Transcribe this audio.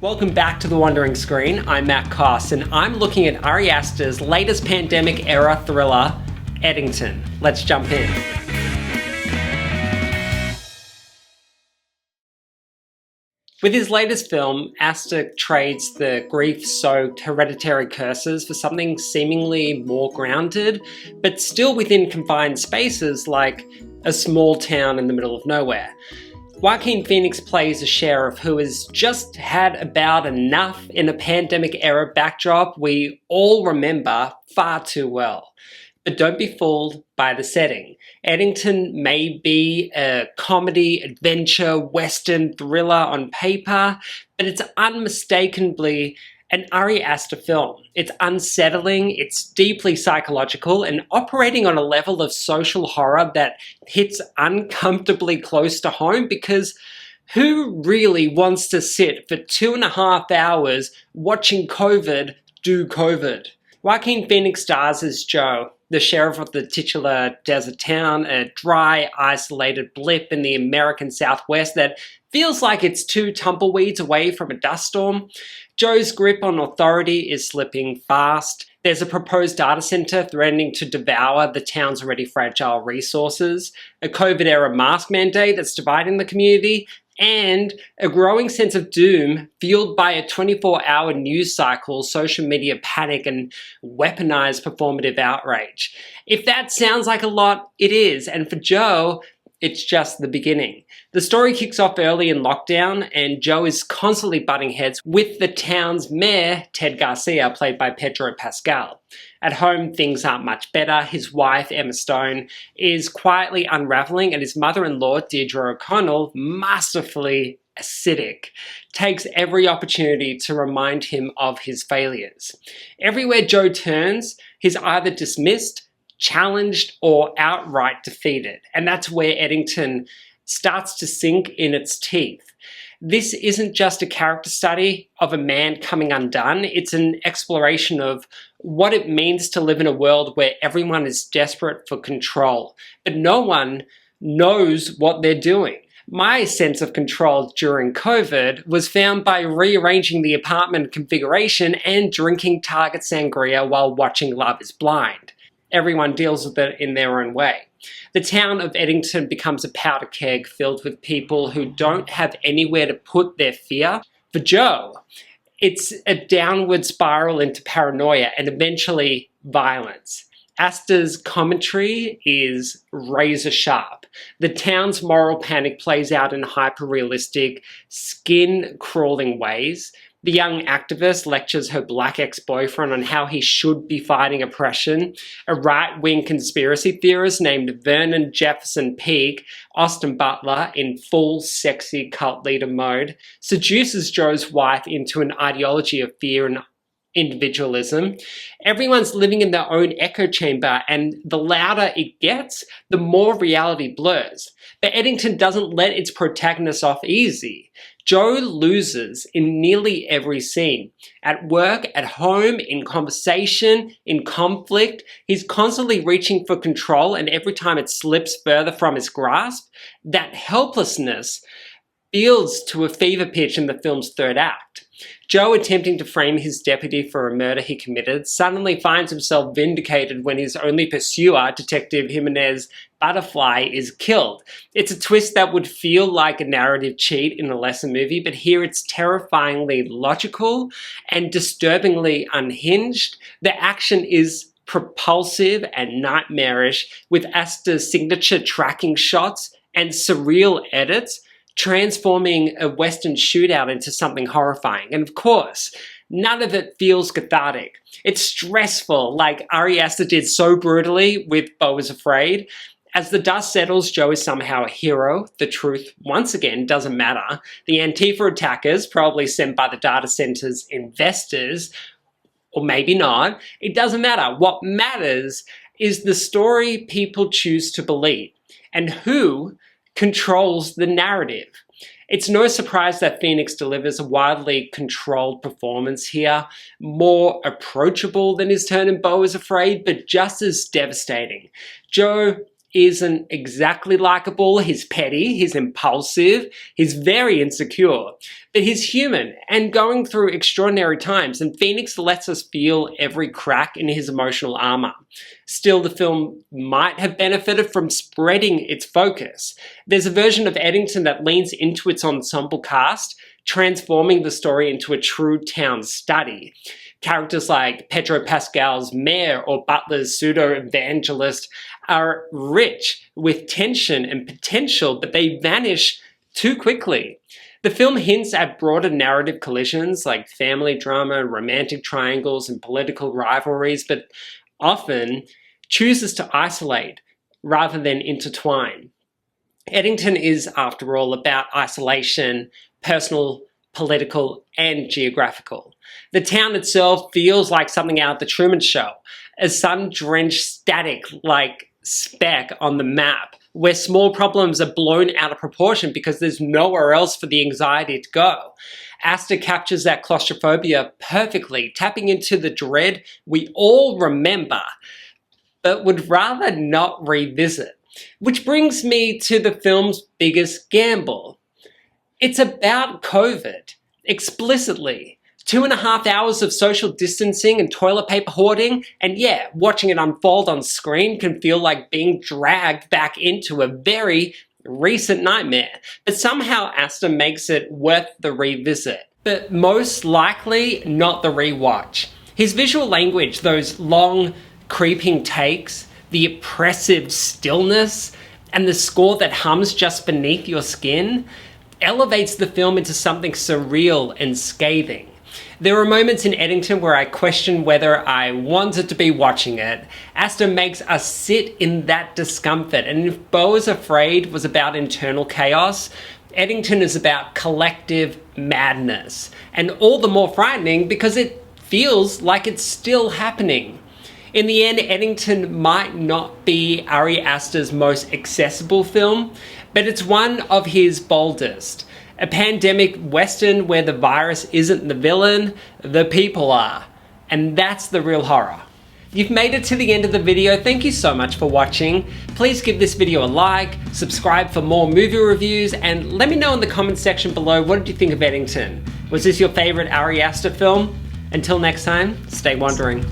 Welcome back to The Wandering Screen. I'm Matt Koss, and I'm looking at Ari Aster's latest pandemic-era thriller, Eddington. Let's jump in. With his latest film, Aster trades the grief-soaked hereditary curses for something seemingly more grounded, but still within confined spaces like a small town in the middle of nowhere. Joaquin Phoenix plays a sheriff who has just had about enough in a pandemic-era backdrop we all remember far too well. But don't be fooled by the setting. Eddington may be a comedy, adventure, western thriller on paper, but it's unmistakably an Ari Aster film. It's unsettling, it's deeply psychological, and operating on a level of social horror that hits uncomfortably close to home, because who really wants to sit for 2.5 hours watching COVID do COVID? Joaquin Phoenix stars as Joe, the sheriff of the titular desert town, a dry, isolated blip in the American Southwest that feels like it's 2 tumbleweeds away from a dust storm. Joe's grip on authority is slipping fast. There's a proposed data center threatening to devour the town's already fragile resources, a COVID-era mask mandate that's dividing the community, and a growing sense of doom fueled by a 24-hour news cycle, social media panic, and weaponized performative outrage. If that sounds like a lot, it is, and for Joe, it's just the beginning. The story kicks off early in lockdown, and Joe is constantly butting heads with the town's mayor, Ted Garcia, played by Pedro Pascal. At home, things aren't much better. His wife, Emma Stone, is quietly unraveling, and his mother-in-law, Deirdre O'Connell, masterfully acidic, takes every opportunity to remind him of his failures. Everywhere Joe turns, he's either dismissed, challenged, or outright defeated. And that's where Eddington starts to sink in its teeth. This isn't just a character study of a man coming undone, it's an exploration of what it means to live in a world where everyone is desperate for control, but no one knows what they're doing. My sense of control during COVID was found by rearranging the apartment configuration and drinking Target sangria while watching Love is Blind. Everyone deals with it in their own way. The town of Eddington becomes a powder keg filled with people who don't have anywhere to put their fear. For Joe, it's a downward spiral into paranoia and eventually violence. Aster's commentary is razor sharp. The town's moral panic plays out in hyper-realistic, skin-crawling ways. The young activist lectures her black ex-boyfriend on how he should be fighting oppression. A right-wing conspiracy theorist named Vernon Jefferson Peake, Austin Butler in full sexy cult leader mode, seduces Joe's wife into an ideology of fear and individualism. Everyone's living in their own echo chamber, and the louder it gets, the more reality blurs. But Eddington doesn't let its protagonists off easy. Joe loses in nearly every scene. At work, at home, in conversation, in conflict, he's constantly reaching for control, and every time it slips further from his grasp, that helplessness builds to a fever pitch in the film's third act. Joe, attempting to frame his deputy for a murder he committed, suddenly finds himself vindicated when his only pursuer, Detective Jimenez Butterfly, is killed. It's a twist that would feel like a narrative cheat in a lesser movie, but here it's terrifyingly logical and disturbingly unhinged. The action is propulsive and nightmarish, with Aster's signature tracking shots and surreal edits, transforming a Western shootout into something horrifying. And of course, none of it feels cathartic. It's stressful, like Ari Aster did so brutally with Beau is Afraid. As the dust settles, Joe is somehow a hero. The truth, once again, doesn't matter. The Antifa attackers, probably sent by the data center's investors, or maybe not, it doesn't matter. What matters is the story people choose to believe, and who controls the narrative. It's no surprise that Phoenix delivers a wildly controlled performance here, more approachable than his turn in Beau is Afraid, but just as devastating. Joe isn't exactly likable. He's petty, he's impulsive, he's very insecure, but he's human and going through extraordinary times, and Phoenix lets us feel every crack in his emotional armor. Still, the film might have benefited from spreading its focus. There's a version of Eddington that leans into its ensemble cast, transforming the story into a true town study. Characters like Pedro Pascal's mayor or Butler's pseudo-evangelist are rich with tension and potential, but they vanish too quickly. The film hints at broader narrative collisions like family drama, romantic triangles, and political rivalries, but often chooses to isolate rather than intertwine. Eddington is, after all, about isolation, personal, political, and geographical. The town itself feels like something out of the Truman Show, a sun-drenched static-like speck on the map, where small problems are blown out of proportion because there's nowhere else for the anxiety to go. Aster captures that claustrophobia perfectly, tapping into the dread we all remember, but would rather not revisit. Which brings me to the film's biggest gamble. It's about COVID, explicitly. 2.5 hours of social distancing and toilet paper hoarding, and yeah, watching it unfold on screen can feel like being dragged back into a very recent nightmare. But somehow Aster makes it worth the revisit. But most likely not the rewatch. His visual language, those long, creeping takes, the oppressive stillness, and the score that hums just beneath your skin, elevates the film into something surreal and scathing. There are moments in Eddington where I question whether I wanted to be watching it. Aster makes us sit in that discomfort, and if Beau is Afraid was about internal chaos, Eddington is about collective madness, and all the more frightening because it feels like it's still happening. In the end, Eddington might not be Ari Aster's most accessible film, but it's one of his boldest. A pandemic western where the virus isn't the villain, the people are. And that's the real horror. You've made it to the end of the video. Thank you so much for watching. Please give this video a like, subscribe for more movie reviews, and let me know in the comments section below, what did you think of Eddington? Was this your favorite Ari Aster film? Until next time, stay wondering.